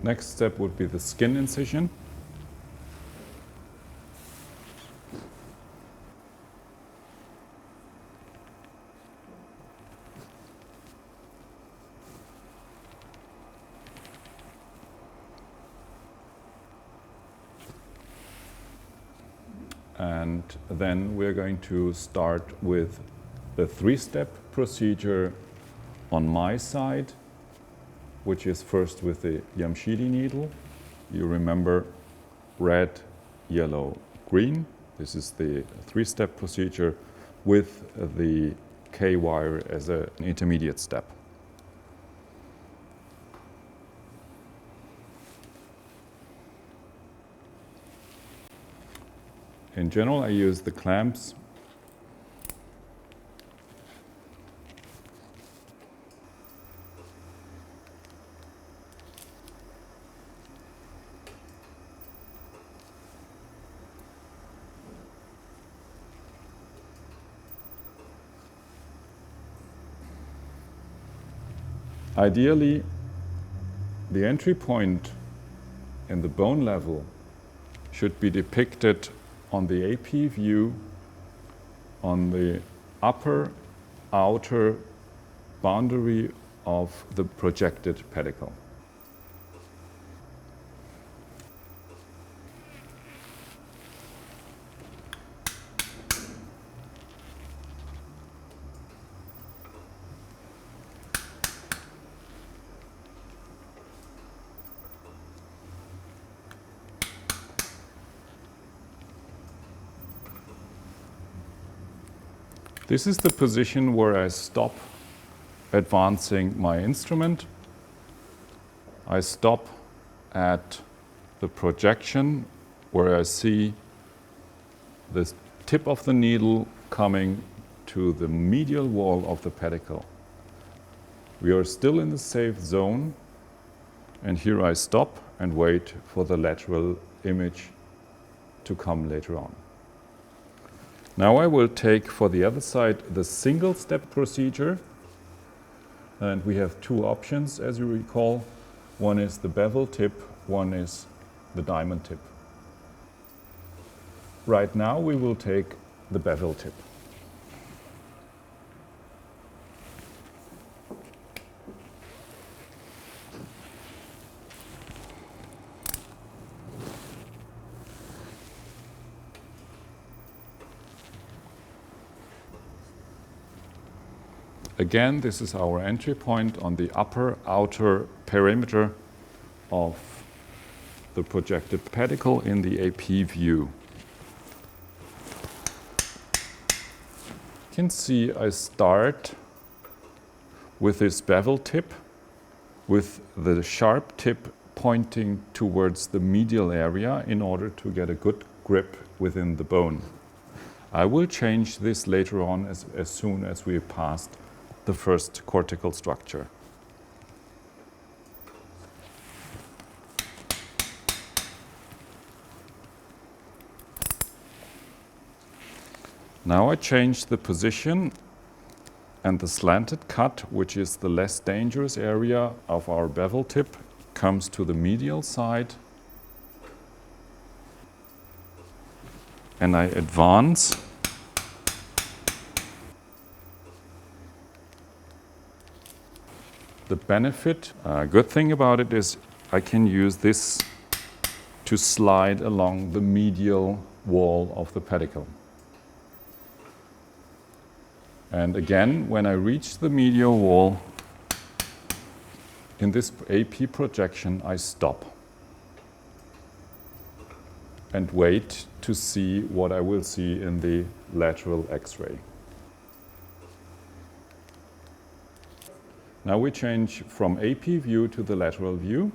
Next step would be the skin incision. And then we're going to start with the three-step procedure on my side, which is first with the Jamshidi needle. You remember red, yellow, green. This is the three-step procedure with the K-wire as an intermediate step. In general, I use the clamps. Ideally, the entry point in the bone level should be depicted on the AP view on the upper outer boundary of the projected pedicle. This is the position where I stop advancing my instrument. I stop at the projection where I see the tip of the needle coming to the medial wall of the pedicle. We are still in the safe zone, and here I stop and wait for the lateral image to come later on. Now I will take for the other side the single step procedure, and we have two options as you recall. One is the bevel tip, one is the diamond tip. Right now we will take the bevel tip. Again, this is our entry point on the upper outer perimeter of the projected pedicle in the AP view. You can see I start with this bevel tip, with the sharp tip pointing towards the medial area in order to get a good grip within the bone. I will change this later on as soon as we have passed the first cortical structure. Now I change the position, and the slanted cut, which is the less dangerous area of our bevel tip, comes to the medial side, and I advance the benefit. Good thing about it is I can use this to slide along the medial wall of the pedicle. And again, when I reach the medial wall, in this AP projection, I stop and wait to see what I will see in the lateral X-ray. Now we change from AP view to the lateral view.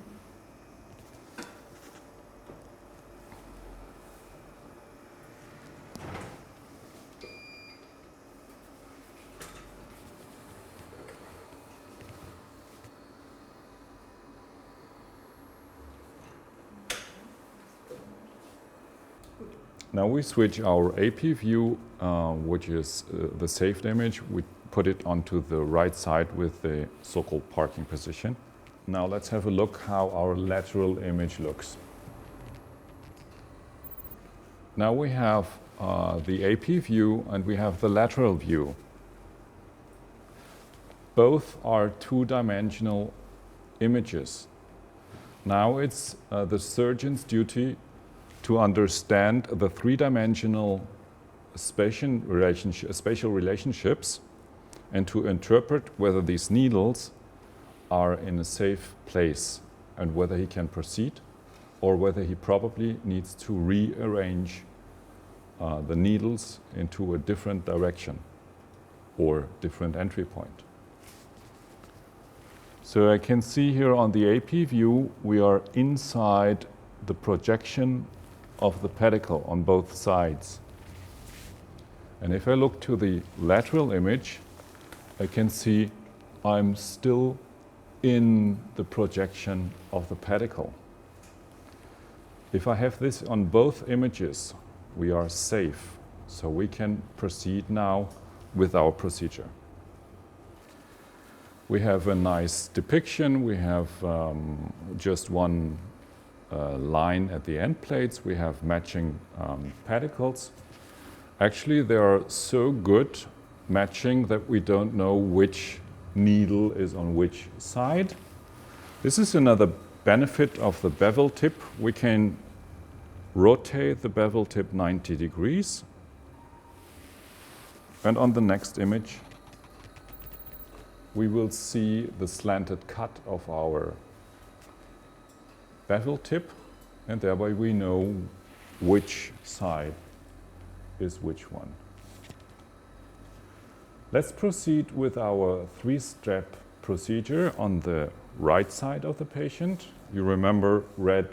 Now we switch our AP view, which is the saved image. We put it onto the right side with the so-called parking position. Now let's have a look how our lateral image looks. Now we have the AP view and we have the lateral view. Both are two-dimensional images. Now it's the surgeon's duty to understand the three-dimensional spatial relationships and to interpret whether these needles are in a safe place and whether he can proceed or whether he probably needs to rearrange the needles into a different direction or different entry point. So I can see here on the AP view we are inside the projection of the pedicle on both sides. And if I look to the lateral image, I can see I'm still in the projection of the pedicle. If I have this on both images, we are safe, so we can proceed now with our procedure. We have a nice depiction. We have just one line at the end plates. We have matching pedicles. Actually, they are so good matching that we don't know which needle is on which side. This is another benefit of the bevel tip. We can rotate the bevel tip 90 degrees. And on the next image, we will see the slanted cut of our bevel tip, and thereby we know which side is which one. Let's proceed with our three-step procedure on the right side of the patient. You remember red,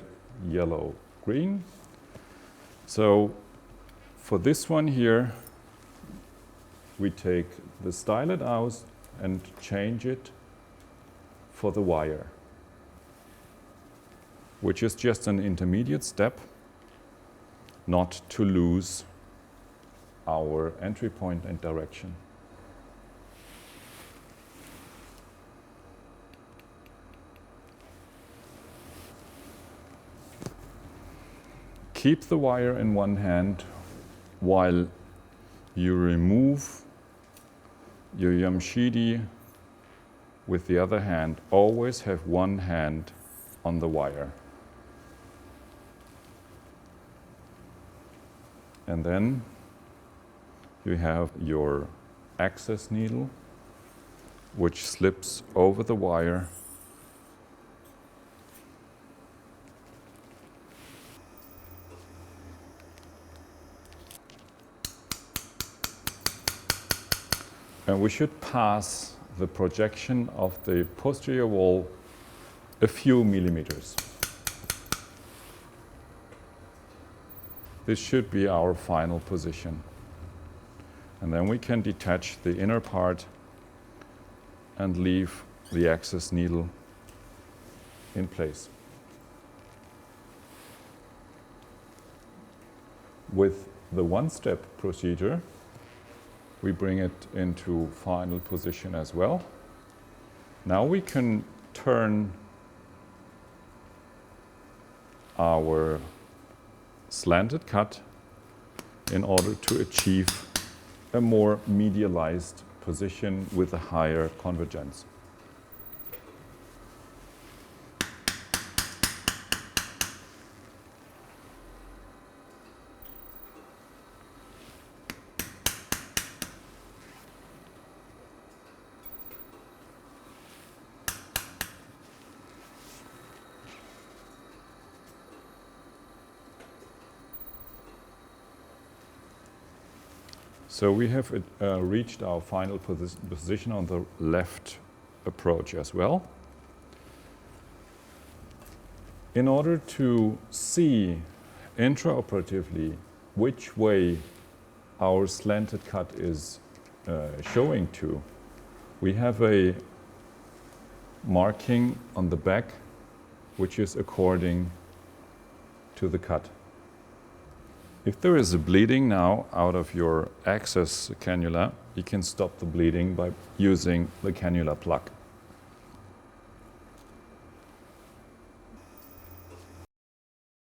yellow, green. So for this one here, we take the stylet out and change it for the wire, which is just an intermediate step, not to lose our entry point and direction. Keep the wire in one hand while you remove your Yamshidi with the other hand. Always have one hand on the wire. And then you have your access needle, which slips over the wire. And we should pass the projection of the posterior wall a few millimeters. This should be our final position. And then we can detach the inner part and leave the access needle in place. With the one-step procedure, we bring it into final position as well. Now we can turn our slanted cut in order to achieve a more medialized position with a higher convergence. So we have reached our final position on the left approach as well. In order to see intraoperatively which way our slanted cut is showing to, we have a marking on the back which is according to the cut. If there is a bleeding now out of your access cannula, you can stop the bleeding by using the cannula plug.